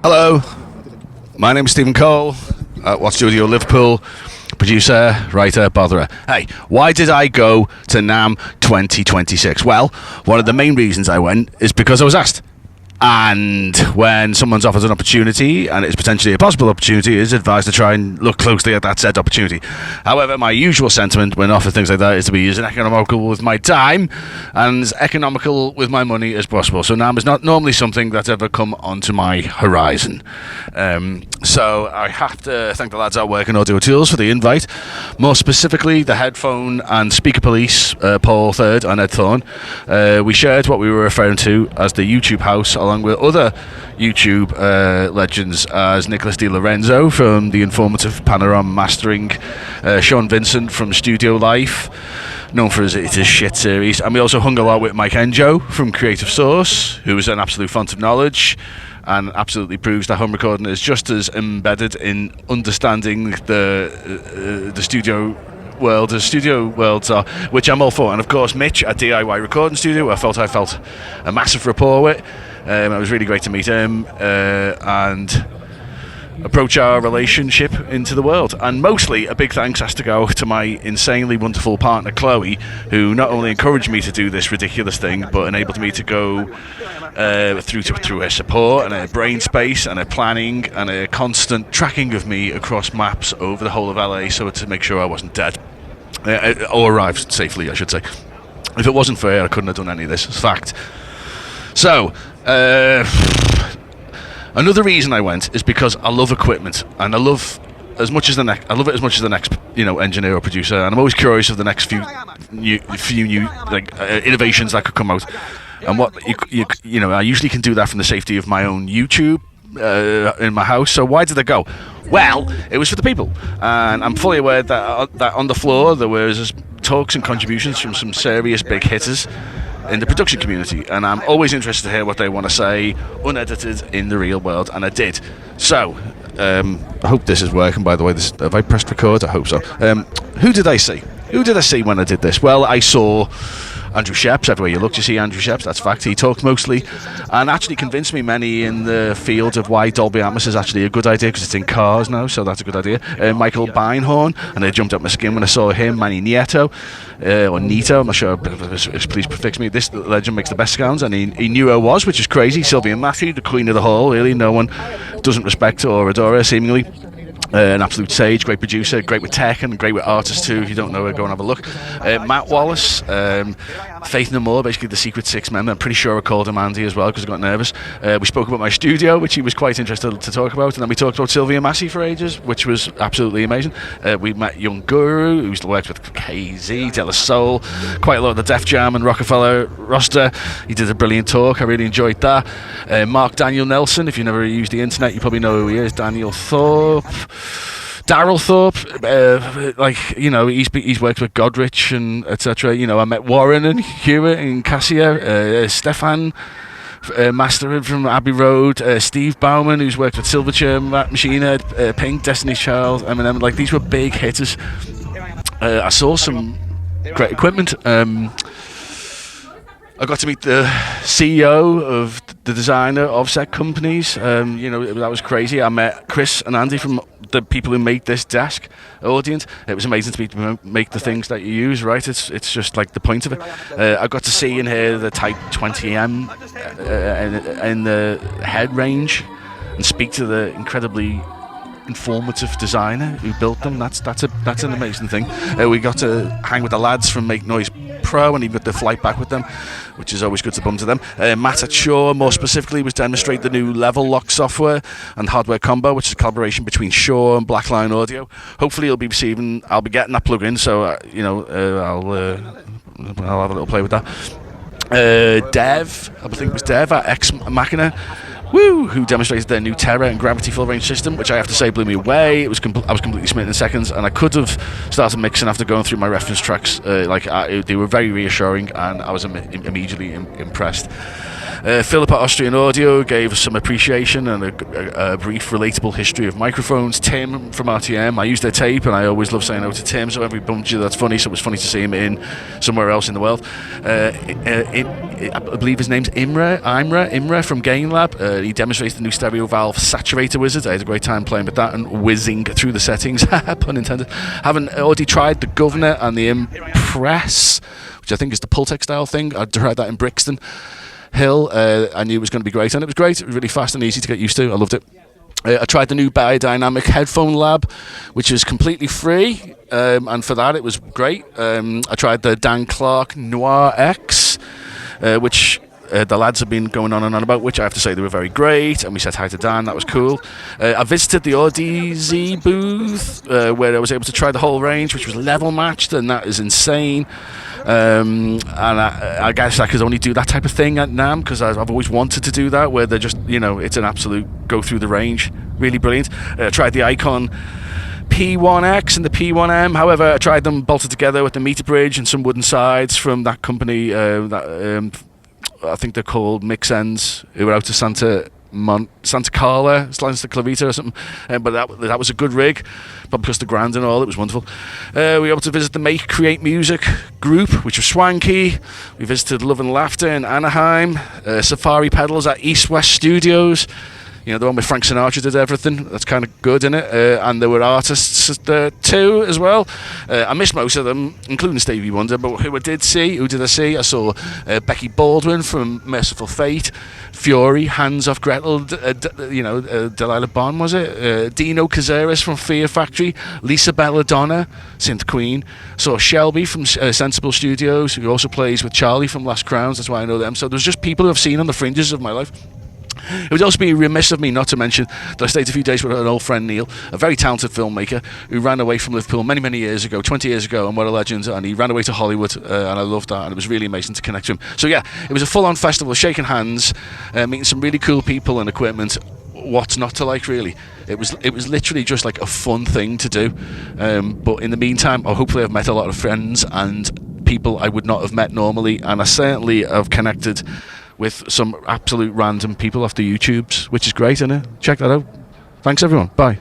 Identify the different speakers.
Speaker 1: Hello, my name is Stephen Cole, What Studio Liverpool, producer, writer, botherer. Hey, why did I go to NAMM 2026? Well, one of the main reasons I went is because I was asked. And when someone's offered an opportunity, and it's potentially a possible opportunity, it's advised to try and look closely at that said opportunity. However, my usual sentiment when offered things like that is to be as economical with my time and as economical with my money as possible. So NAMM is not normally something that's ever come onto my horizon. So I have to thank the lads at Work and Audio Tools for the invite. More specifically, the headphone and speaker police, Paul Third and Ed Thorne. We shared what we were referring to as the YouTube house, along with other YouTube legends as Nicholas Di Lorenzo from the informative Panorama Mastering, Sean Vincent from Studio Life, known for his Shit series, and we also hung a lot with Mike Enjo from Creative Source, who is an absolute font of knowledge and absolutely proves that home recording is just as embedded in understanding the studio world as studio worlds are, which I'm all for. And of course Mitch at DIY Recording Studio, I felt a massive rapport with. It was really great to meet him and approach our relationship into the world. And mostly a big thanks has to go to my insanely wonderful partner Chloe, who not only encouraged me to do this ridiculous thing, but enabled me to go through her support and her brain space and her planning and her constant tracking of me across maps over the whole of LA, so to make sure I wasn't dead or arrived safely, I should say. If it wasn't for her, I couldn't have done any of this. It's fact. So another reason I went is because I love equipment, and I love it as much as the next engineer or producer, and I'm always curious of the next few new innovations that could come out. And what I usually can do that from the safety of my own YouTube in my house. So why did I go? Well, it was for the people, and I'm fully aware that on the floor there was talks and contributions from some serious big hitters in the production community, and I'm always interested to hear what they want to say unedited in the real world, and I did. So I hope this is working, by the way. Have I pressed record? I hope so. Who did I see when I did this? Well, I saw Andrew Sheps. Everywhere you look you see Andrew Sheps, that's fact. He talked mostly and actually convinced me many in the field of why Dolby Atmos is actually a good idea, because it's in cars now, so that's a good idea. Michael Beinhorn, and I jumped up my skin when I saw him. Manny Nieto, or Nito, I'm not sure, please prefix me. This legend makes the best sounds, and he knew who I was, which is crazy. Sylvia Matthew, the queen of the hall, really. No one doesn't respect or adore her, seemingly. An absolute sage, great producer, great with tech and great with artists too. If you don't know her, go and have a look. Matt Wallace, Faith No More, basically the Secret Six member. I'm pretty sure I called him Andy as well because I got nervous. We spoke about my studio, which he was quite interested to talk about, and then we talked about Sylvia Massey for ages, which was absolutely amazing. We met Young Guru, who's worked with KZ, De La Soul, quite a lot of the Def Jam and Rockefeller roster. He did a brilliant talk. I really enjoyed that. Mark Daniel Nelson, if you never used the internet, you probably know who he is. Daniel Thorpe. Daryl Thorpe, he's worked with Godrich and etc. I met Warren and Hewitt and Cassia, Stefan Master from Abbey Road, Steve Bauman, who's worked with Silverchair, Matt Machina, Pink, Destiny's Child, Eminem. These were big hitters. I saw some great equipment. I got to meet the CEO of the designer of set companies. That was crazy. I met Chris and Andy from the people who make this desk audience. It was amazing to make the things that you use, right? It's just like the point of it. I got to see and hear the Type 20M in the head range and speak to the incredibly informative designer who built them. That's an amazing thing. We got to hang with the lads from Make Noise Pro, and he got the flight back with them, which is always good to bump to them. Matt at Shaw, more specifically, was demonstrate the new Level Lock software and hardware combo, which is a collaboration between Shaw and Blackline Audio. Hopefully I'll be getting that plug-in, so I'll have a little play with that. Dev, I think it was Dev at Ex Machina, who demonstrated their new Terra and Gravity full range system, which I have to say blew me away. I was completely smitten in seconds, and I could have started mixing after going through my reference tracks. They were very reassuring, and I was immediately impressed. Philip at Austrian Audio gave us some appreciation and a brief relatable history of microphones. Tim from RTM, I use their tape and I always love saying hello to Tim, so every bumped you, that's funny, so it was funny to see him in somewhere else in the world. I believe his name's Imre from Gain Lab. He demonstrated the new stereo valve saturator wizard. I had a great time playing with that and whizzing through the settings, pun intended. Haven't already tried the Governor and the Impress, which I think is the Pultec style thing. I tried that in Brixton Hill. I knew it was going to be great, and it was great. It was really fast and easy to get used to. I loved it. I tried the new Biodynamic Headphone Lab, which is completely free, and for that it was great. I tried the Dan Clark Noir X, which the lads have been going on and on about, which I have to say they were very great, and we said hi to Dan. That was cool. I visited the RDZ booth where I was able to try the whole range, which was level matched, and that is insane. And I guess I could only do that type of thing at NAMM because I've always wanted to do that, where they're just, it's an absolute go through the range. Really brilliant. I tried the Icon P1X and the P1M. However, I tried them bolted together with the meter bridge and some wooden sides from that company I think they're called Mix Ends, who were out of Santa Carla, Santa Clarita or something. But that was a good rig, but because the grand and all, it was wonderful. We were able to visit the Make Create Music group, which was swanky. We visited Love and Laughter in Anaheim, Safari Pedals at East West Studios. The one with Frank Sinatra did everything. That's kind of good, isn't it? And there were artists too as well. I missed most of them, including Stevie Wonder. But who did I see? I saw Becky Baldwin from Merciful Fate, Fury, Hands Off Gretel, Delilah Bond, was it? Dino Cazares from Fear Factory, Lisa Belladonna, Synth Queen. Saw Shelby from Sensible Studios, who also plays with Charlie from Last Crowns. That's why I know them. So there's just people who I've seen on the fringes of my life. It would also be remiss of me not to mention that I stayed a few days with an old friend, Neil, a very talented filmmaker who ran away from Liverpool many years ago, 20 years ago, and what a legend, and he ran away to Hollywood, and I loved that, and it was really amazing to connect to him. So yeah, it was a full-on festival, shaking hands, meeting some really cool people and equipment. What's not to like, really? It was literally just like a fun thing to do, but in the meantime, hopefully I've met a lot of friends and people I would not have met normally, and I certainly have connected with some absolute random people off the YouTubes, which is great, isn't it? Check that out. Thanks, everyone. Bye.